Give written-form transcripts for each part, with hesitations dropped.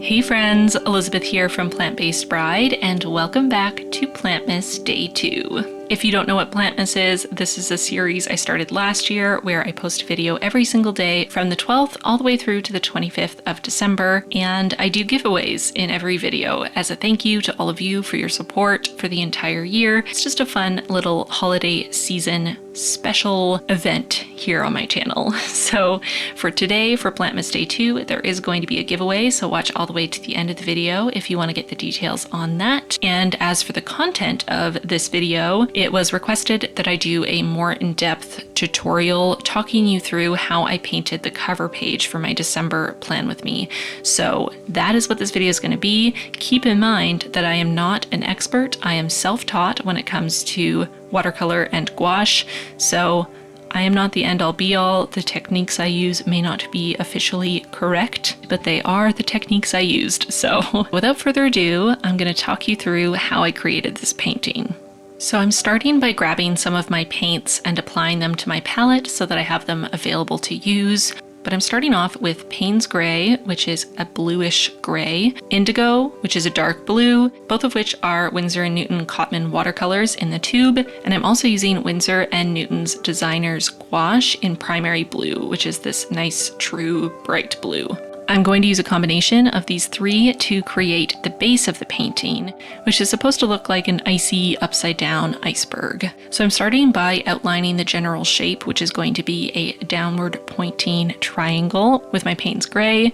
Hey friends, Elizabeth here from Plant-Based Bride, and welcome back to Plantmas Day 2. If you don't know what Plantmas is, this is a series I started last year where I post a video every single day from the 12th all the way through to the 25th of December, and I do giveaways in every video as a thank you to all of you for your support for the entire year. It's just a fun little holiday season special event here on my channel. So for today, for Plantmas Day 2, there is going to be a giveaway, so watch all the way to the end of the video if you want to get the details on that. And as for the content of this video, it was requested that I do a more in-depth tutorial talking you through how I painted the cover page for my December Plan With Me. So that is what this video is going to be. Keep in mind that I am not an expert. I am self-taught when it comes to watercolor and gouache, so I am not the end-all be-all. The techniques I use may not be officially correct, but they are the techniques I used. So without further ado, I'm going to talk you through how I created this painting. So I'm starting by grabbing some of my paints and applying them to my palette so that I have them available to use. But I'm starting off with Payne's Gray, which is a bluish gray, Indigo, which is a dark blue, both of which are Winsor & Newton Cotman watercolors in the tube, and I'm also using Winsor & Newton's Designer's Gouache in primary blue, which is this nice, true, bright blue. I'm going to use a combination of these three to create the base of the painting, which is supposed to look like an icy upside down iceberg. So I'm starting by outlining the general shape, which is going to be a downward pointing triangle with my Payne's Gray.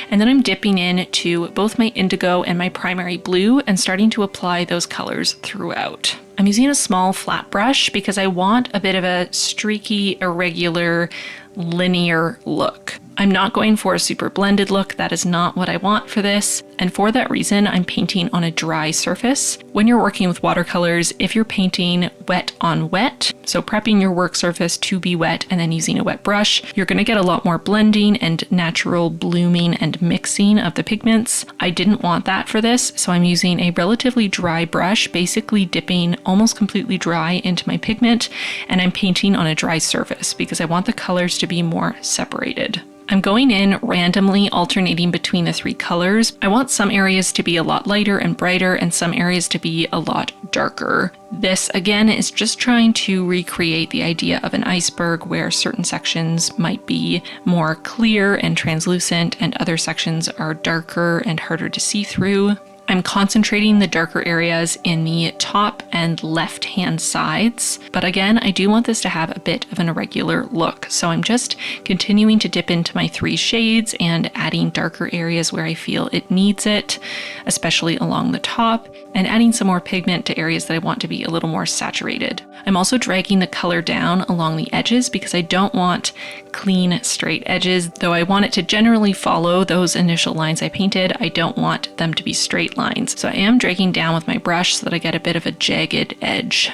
And then I'm dipping into both my indigo and my primary blue and starting to apply those colors throughout. I'm using a small flat brush because I want a bit of a streaky, irregular, linear look. I'm not going for a super blended look. That is not what I want for this. And for that reason, I'm painting on a dry surface. When you're working with watercolors, if you're painting wet on wet, so prepping your work surface to be wet and then using a wet brush, you're going to get a lot more blending and natural blooming and mixing of the pigments. I didn't want that for this, so I'm using a relatively dry brush, basically dipping almost completely dry into my pigment, and I'm painting on a dry surface because I want the colors to be more separated. I'm going in randomly alternating between the three colors. I want some areas to be a lot lighter and brighter and some areas to be a lot darker. This again is just trying to recreate the idea of an iceberg where certain sections might be more clear and translucent and other sections are darker and harder to see through. I'm concentrating the darker areas in the top and left-hand sides, but again, I do want this to have a bit of an irregular look, so I'm just continuing to dip into my three shades and adding darker areas where I feel it needs it, especially along the top, and adding some more pigment to areas that I want to be a little more saturated. I'm also dragging the color down along the edges because I don't want clean, straight edges, though I want it to generally follow those initial lines I painted. I don't want them to be straight lines. So I am dragging down with my brush so that I get a bit of a jagged edge.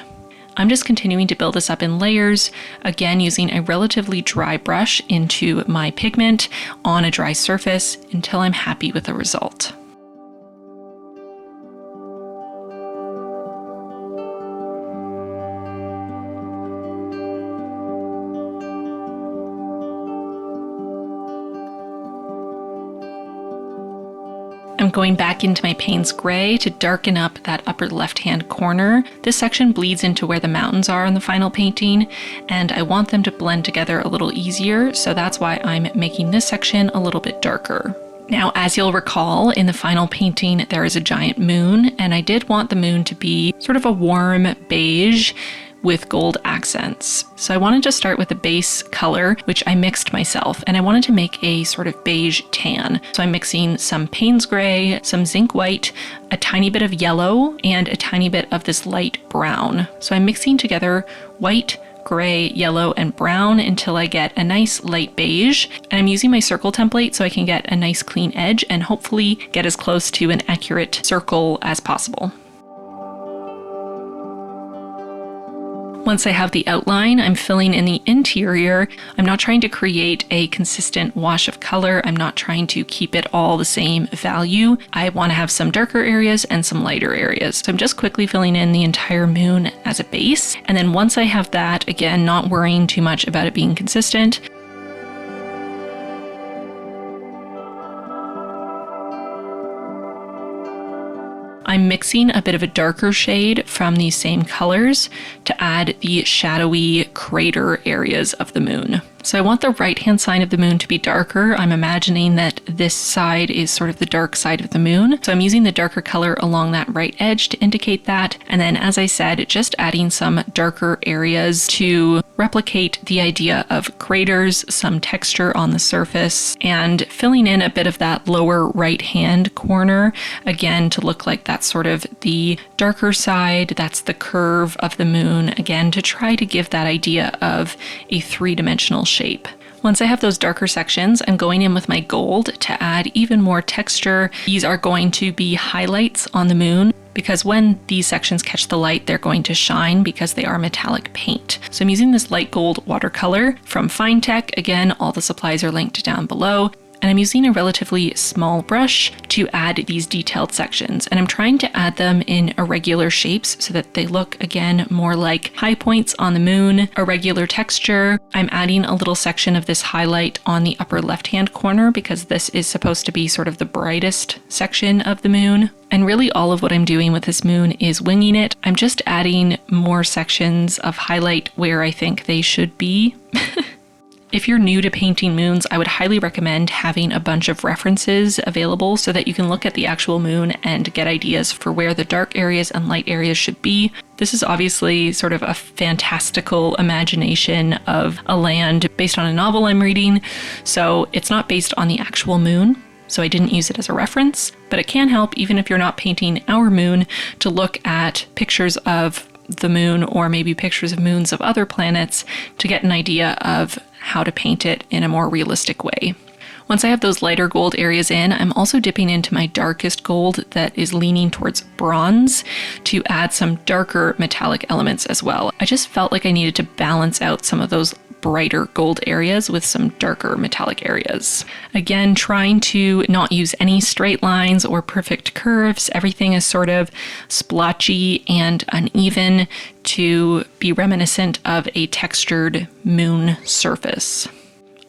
I'm just continuing to build this up in layers, again using a relatively dry brush into my pigment on a dry surface until I'm happy with the result. I'm going back into my Payne's Gray to darken up that upper left-hand corner. This section bleeds into where the mountains are in the final painting, and I want them to blend together a little easier, so that's why I'm making this section a little bit darker. Now, as you'll recall, in the final painting, there is a giant moon, and I did want the moon to be sort of a warm beige with gold accents. So I wanted to start with a base color, which I mixed myself, and I wanted to make a sort of beige tan. So I'm mixing some Payne's Gray, some zinc white, a tiny bit of yellow, and a tiny bit of this light brown. So I'm mixing together white, gray, yellow, and brown until I get a nice light beige. And I'm using my circle template so I can get a nice clean edge and hopefully get as close to an accurate circle as possible. Once I have the outline, I'm filling in the interior. I'm not trying to create a consistent wash of color. I'm not trying to keep it all the same value. I want to have some darker areas and some lighter areas. So I'm just quickly filling in the entire moon as a base. And then once I have that, again, not worrying too much about it being consistent, I'm mixing a bit of a darker shade from these same colors to add the shadowy crater areas of the moon. So I want the right-hand side of the moon to be darker. I'm imagining that this side is sort of the dark side of the moon. So I'm using the darker color along that right edge to indicate that. And then, as I said, just adding some darker areas to replicate the idea of craters, some texture on the surface, and filling in a bit of that lower right-hand corner, again, to look like that's sort of the darker side. That's the curve of the moon, again, to try to give that idea of a three-dimensional shape. Once I have those darker sections, I'm going in with my gold to add even more texture. These are going to be highlights on the moon because when these sections catch the light, they're going to shine because they are metallic paint. So I'm using this light gold watercolor from Finetech. Again, all the supplies are linked down below. And I'm using a relatively small brush to add these detailed sections. And I'm trying to add them in irregular shapes so that they look, again, more like high points on the moon, a regular texture. I'm adding a little section of this highlight on the upper left-hand corner because this is supposed to be sort of the brightest section of the moon. And really all of what I'm doing with this moon is winging it. I'm just adding more sections of highlight where I think they should be. If you're new to painting moons, I would highly recommend having a bunch of references available so that you can look at the actual moon and get ideas for where the dark areas and light areas should be. This is obviously sort of a fantastical imagination of a land based on a novel I'm reading, so it's not based on the actual moon. So I didn't use it as a reference, but it can help even if you're not painting our moon to look at pictures of the moon or maybe pictures of moons of other planets to get an idea of how to paint it in a more realistic way. Once I have those lighter gold areas in, I'm also dipping into my darkest gold that is leaning towards bronze to add some darker metallic elements as well. I just felt like I needed to balance out some of those brighter gold areas with some darker metallic areas. Again, trying to not use any straight lines or perfect curves. Everything is sort of splotchy and uneven to be reminiscent of a textured moon surface.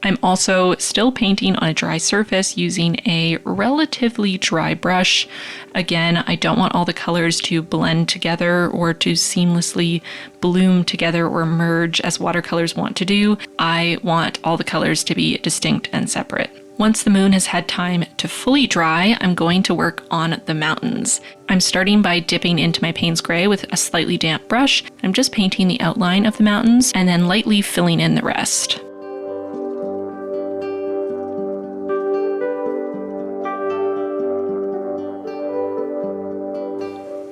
I'm also still painting on a dry surface using a relatively dry brush. Again, I don't want all the colors to blend together or to seamlessly bloom together or merge as watercolors want to do. I want all the colors to be distinct and separate. Once the moon has had time to fully dry, I'm going to work on the mountains. I'm starting by dipping into my Payne's Gray with a slightly damp brush. I'm just painting the outline of the mountains and then lightly filling in the rest.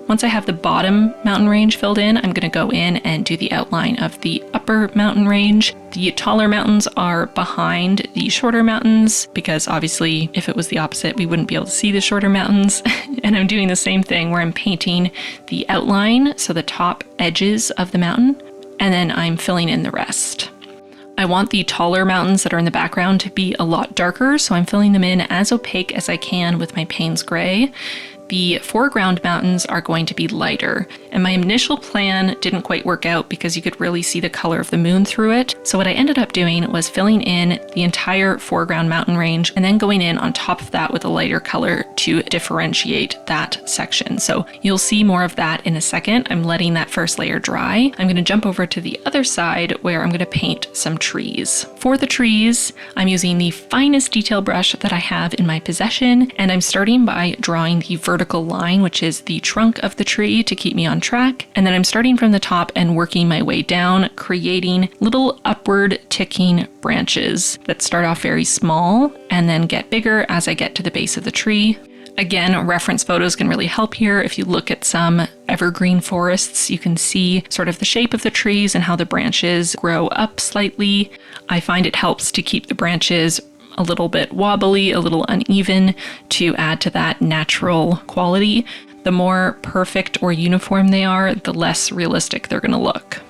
Once I have the bottom mountain range filled in, I'm going to go in and do the outline of the upper mountain range. The taller mountains are behind the shorter mountains because obviously if it was the opposite, we wouldn't be able to see the shorter mountains. And I'm doing the same thing where I'm painting the outline, so the top edges of the mountain, and then I'm filling in the rest. I want the taller mountains that are in the background to be a lot darker, so I'm filling them in as opaque as I can with my Payne's Gray. The foreground mountains are going to be lighter, and my initial plan didn't quite work out because you could really see the color of the moon through it. So what I ended up doing was filling in the entire foreground mountain range and then going in on top of that with a lighter color to differentiate that section. So you'll see more of that in a second. I'm letting that first layer dry. I'm going to jump over to the other side where I'm going to paint some trees. For the trees, I'm using the finest detail brush that I have in my possession, and I'm starting by drawing the vertical line, which is the trunk of the tree to keep me on track. And then I'm starting from the top and working my way down, creating little upward ticking branches that start off very small and then get bigger as I get to the base of the tree. Again, reference photos can really help here. If you look at some evergreen forests, you can see sort of the shape of the trees and how the branches grow up slightly. I find it helps to keep the branches a little bit wobbly, a little uneven to add to that natural quality. The more perfect or uniform they are, the less realistic they're going to look.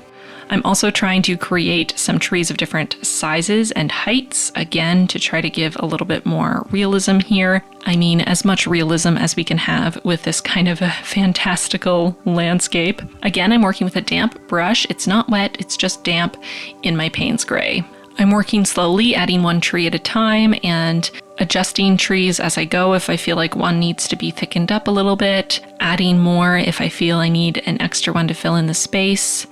I'm also trying to create some trees of different sizes and heights, again, to try to give a little bit more realism here. I mean, as much realism as we can have with this kind of a fantastical landscape. Again, I'm working with a damp brush. It's not wet, it's just damp in my Payne's Gray. I'm working slowly, adding one tree at a time, and adjusting trees as I go if I feel like one needs to be thickened up a little bit, adding more if I feel I need an extra one to fill in the space.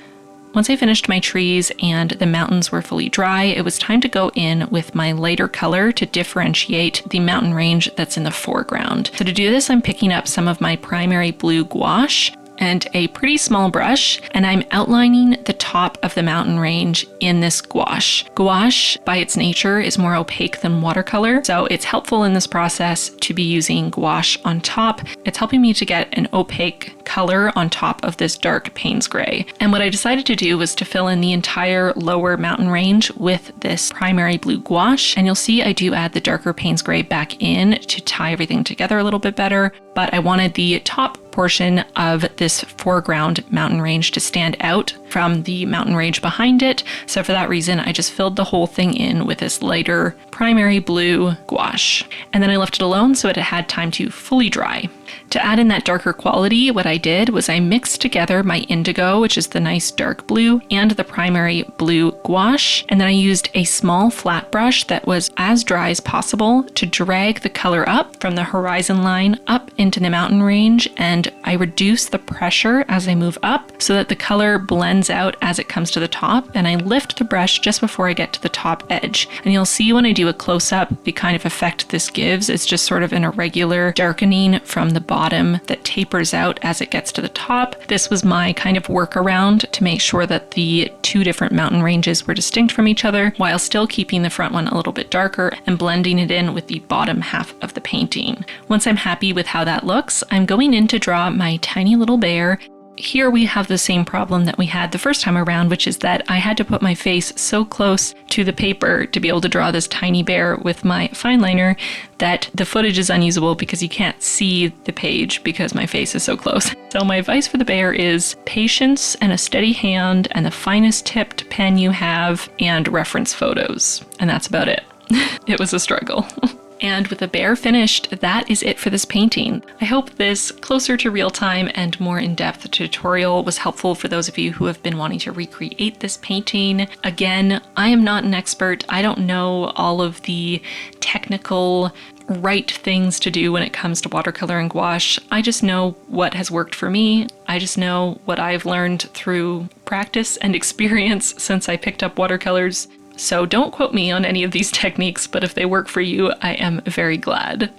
Once I finished my trees and the mountains were fully dry, it was time to go in with my lighter color to differentiate the mountain range that's in the foreground. So to do this, I'm picking up some of my primary blue gouache and a pretty small brush, and I'm outlining the top of the mountain range in this gouache. Gouache, by its nature, is more opaque than watercolor, so it's helpful in this process to be using gouache on top. It's helping me to get an opaque color on top of this dark Payne's gray. And what I decided to do was to fill in the entire lower mountain range with this primary blue gouache, and you'll see I do add the darker Payne's gray back in to tie everything together a little bit better, but I wanted the top portion of this foreground mountain range to stand out from the mountain range behind it. So for that reason, I just filled the whole thing in with this lighter primary blue gouache. And then I left it alone so it had time to fully dry. To add in that darker quality, what I did was I mixed together my indigo, which is the nice dark blue, and the primary blue gouache. And then I used a small flat brush that was as dry as possible to drag the color up from the horizon line up into the mountain range, and I reduce the pressure as I move up so that the color blends out as it comes to the top, and I lift the brush just before I get to the top edge. And you'll see when I do a close-up, the kind of effect this gives is just sort of an irregular darkening from the bottom that tapers out as it gets to the top. This was my kind of workaround to make sure that the two different mountain ranges were distinct from each other while still keeping the front one a little bit darker and blending it in with the bottom half of the painting. Once I'm happy with how that looks, I'm going in to draw my tiny little bear. Here we have the same problem that we had the first time around, which is that I had to put my face so close to the paper to be able to draw this tiny bear with my fine liner that the footage is unusable because you can't see the page because my face is so close. So my advice for the bear is patience and a steady hand and the finest tipped pen you have and reference photos. And that's about it. It was a struggle. And with the bear finished, that is it for this painting. I hope this closer to real time and more in-depth tutorial was helpful for those of you who have been wanting to recreate this painting. Again, I am not an expert. I don't know all of the technical right things to do when it comes to watercolor and gouache. I just know what has worked for me. I just know what I've learned through practice and experience since I picked up watercolors. So don't quote me on any of these techniques, but if they work for you, I am very glad.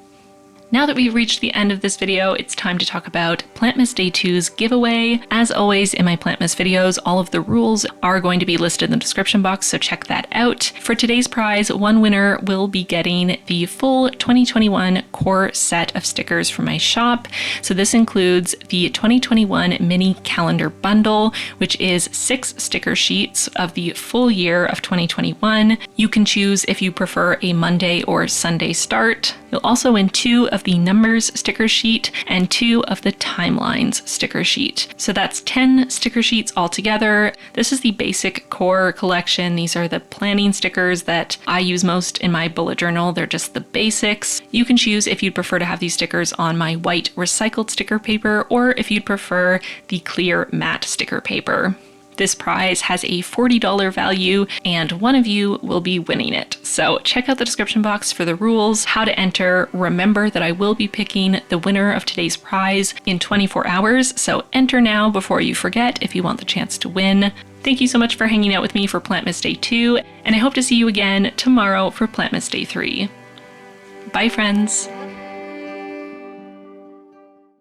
Now that we've reached the end of this video, it's time to talk about Plantmas Day 2's giveaway. As always in my Plantmas videos, all of the rules are going to be listed in the description box, so check that out. For today's prize, one winner will be getting the full 2021 core set of stickers from my shop. So this includes the 2021 mini calendar bundle, which is 6 sticker sheets of the full year of 2021. You can choose if you prefer a Monday or Sunday start. You'll also win 2 of the numbers sticker sheet and 2 of the timelines sticker sheet. So that's 10 sticker sheets altogether. This is the basic core collection. These are the planning stickers that I use most in my bullet journal. They're just the basics. You can choose if you'd prefer to have these stickers on my white recycled sticker paper or if you'd prefer the clear matte sticker paper. This prize has a $40 value and one of you will be winning it. So check out the description box for the rules, how to enter. Remember that I will be picking the winner of today's prize in 24 hours. So enter now before you forget if you want the chance to win. Thank you so much for hanging out with me for Plantmas Day 2, and I hope to see you again tomorrow for Plantmas Day 3. Bye friends!